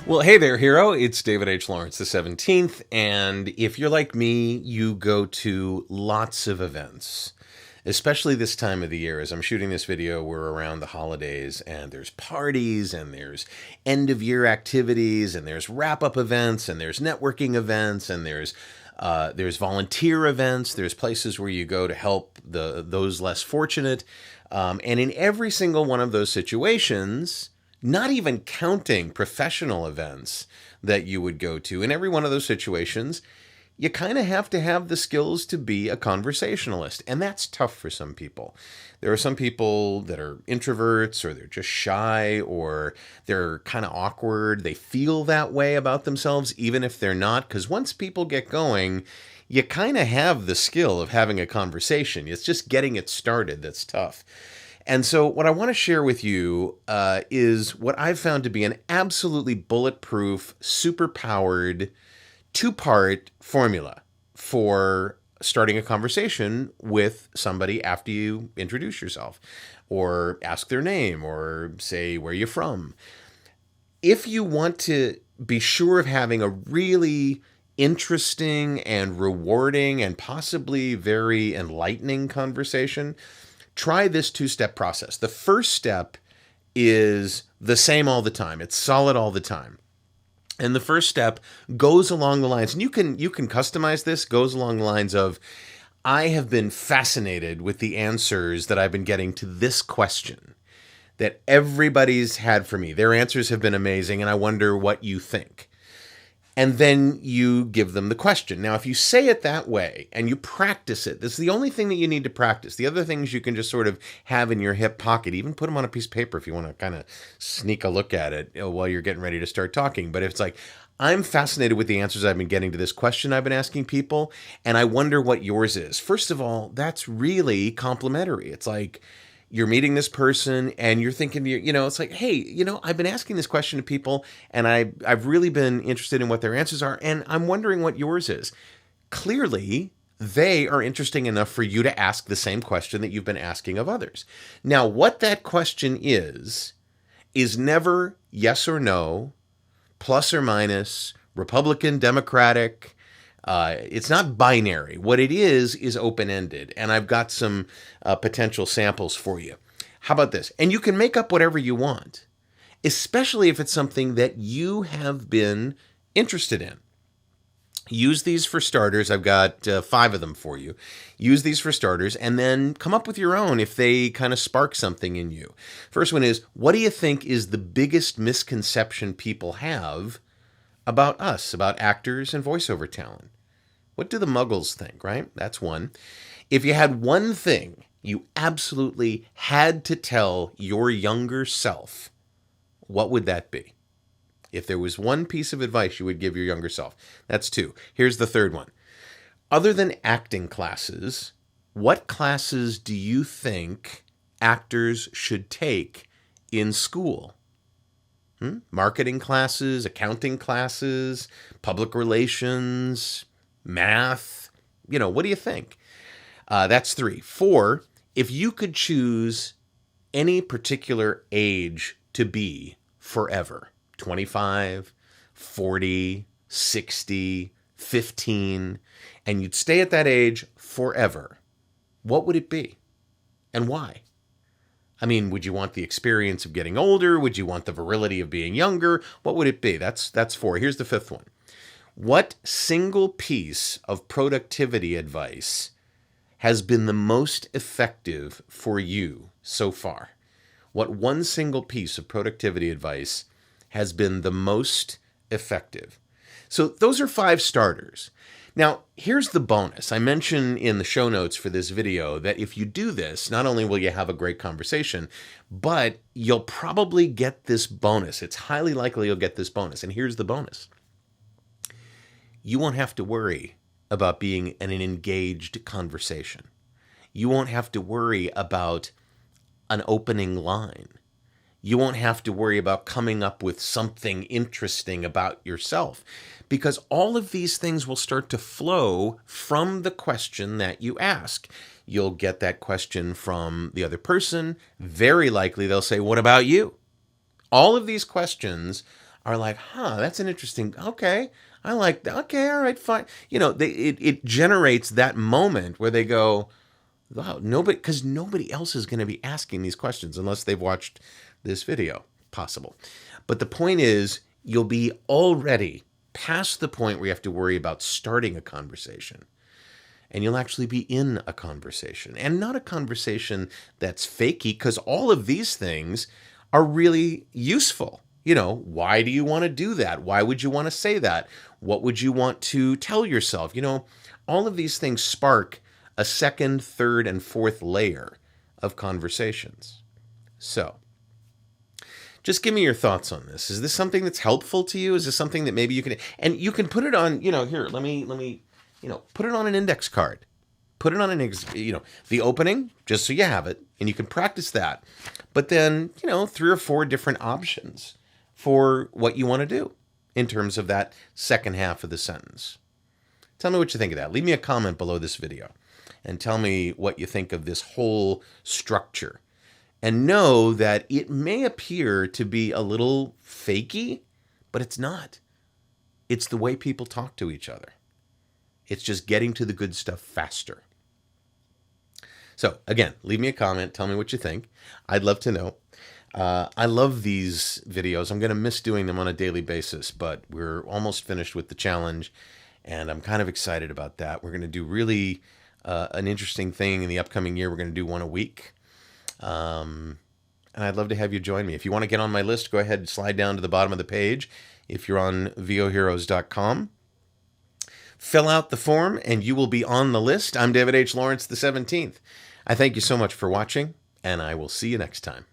Well, hey there, hero. It's David H. Lawrence, the 17th. And if you're like me, you go to lots of events, especially this time of the year. As I'm shooting this video, we're around the holidays, and there's parties, and there's end of year activities, and there's wrap up events, and there's networking events, and there's volunteer events. There's places where you go to help those less fortunate. And in every single one of those situations, not even counting professional events that you would go to, in every one of those situations, you kind of have to have the skills to be a conversationalist. And that's tough for some people. There are some people that are introverts, or they're just shy, or they're kind of awkward. They feel that way about themselves, even if they're not. Because once people get going, you kind of have the skill of having a conversation. It's just getting it started that's tough. And so what I want to share with you is what I've found to be an absolutely bulletproof, super-powered, two-part formula for starting a conversation with somebody after you introduce yourself, or ask their name, or say where you're from. If you want to be sure of having a really interesting and rewarding and possibly very enlightening conversation, try this two-step process. The first step is the same all the time. It's solid all the time. And the first step goes along the lines, and you can customize this, goes along the lines of, I have been fascinated with the answers that I've been getting to this question that everybody's had for me. Their answers have been amazing, and I wonder what you think. And then you give them the question. Now, if you say it that way and you practice it, this is the only thing that you need to practice. The other things you can just sort of have in your hip pocket, even put them on a piece of paper if you want to kind of sneak a look at it while you're getting ready to start talking. But if it's like, I'm fascinated with the answers I've been getting to this question I've been asking people, and I wonder what yours is. First of all, that's really complimentary. It's like, you're meeting this person and you're thinking, it's like, hey, I've been asking this question to people, and I've really been interested in what their answers are, and I'm wondering what yours is. Clearly, they are interesting enough for you to ask the same question that you've been asking of others. Now, what that question is never yes or no, plus or minus, Republican, Democratic. It's not binary. What it is open-ended. And I've got some potential samples for you. How about this? And you can make up whatever you want, especially if it's something that you have been interested in. Use these for starters. I've got 5 of them for you. Use these for starters, and then come up with your own if they kind of spark something in you. First one is, what do you think is the biggest misconception people have about us, about actors and voiceover talent? What do the muggles think, right? That's one. If you had one thing you absolutely had to tell your younger self, what would that be? If there was one piece of advice you would give your younger self. That's 2. Here's the third one. Other than acting classes, what classes do you think actors should take in school? Marketing classes, accounting classes, public relations, math. What do you think? That's 3. 4, if you could choose any particular age to be forever, 25, 40, 60, 15, and you'd stay at that age forever, what would it be? And why? I mean, would you want the experience of getting older? Would you want the virility of being younger? What would it be? That's 4. Here's the 5th one. What single piece of productivity advice has been the most effective for you so far? What one single piece of productivity advice has been the most effective? So those are 5 starters. Now, here's the bonus. I mentioned in the show notes for this video that if you do this, not only will you have a great conversation, but you'll probably get this bonus. It's highly likely you'll get this bonus. And here's the bonus. You won't have to worry about being in an engaged conversation. You won't have to worry about an opening line. You won't have to worry about coming up with something interesting about yourself, because all of these things will start to flow from the question that you ask. You'll get that question from the other person. Very likely they'll say, "What about you?" All of these questions are like, huh, that's an interesting, okay, I like that. Okay, all right, fine. It generates that moment where they go, wow, because nobody else is going to be asking these questions unless they've watched this video. Possible. But the point is, you'll be already past the point where you have to worry about starting a conversation. And you'll actually be in a conversation, and not a conversation that's fakey, because all of these things are really useful. Why do you want to do that? Why would you want to say that? What would you want to tell yourself? All of these things spark a second, third, and fourth layer of conversations. So, just give me your thoughts on this. Is this something that's helpful to you? Is this something that maybe and you can put it on, here, let me, put it on an index card. Put it on the opening, just so you have it, and you can practice that. But then, 3 or 4 different options for what you want to do in terms of that second half of the sentence. Tell me what you think of that. Leave me a comment below this video and tell me what you think of this whole structure. And know that it may appear to be a little fakey, but it's not. It's the way people talk to each other. It's just getting to the good stuff faster. So again, leave me a comment. Tell me what you think. I'd love to know. I love these videos. I'm going to miss doing them on a daily basis, but we're almost finished with the challenge, and I'm kind of excited about that. We're going to do really an interesting thing in the upcoming year. We're going to do one a week. And I'd love to have you join me. If you want to get on my list, go ahead and slide down to the bottom of the page. If you're on voheroes.com, fill out the form and you will be on the list. I'm David H. Lawrence, the 17th. I thank you so much for watching, and I will see you next time.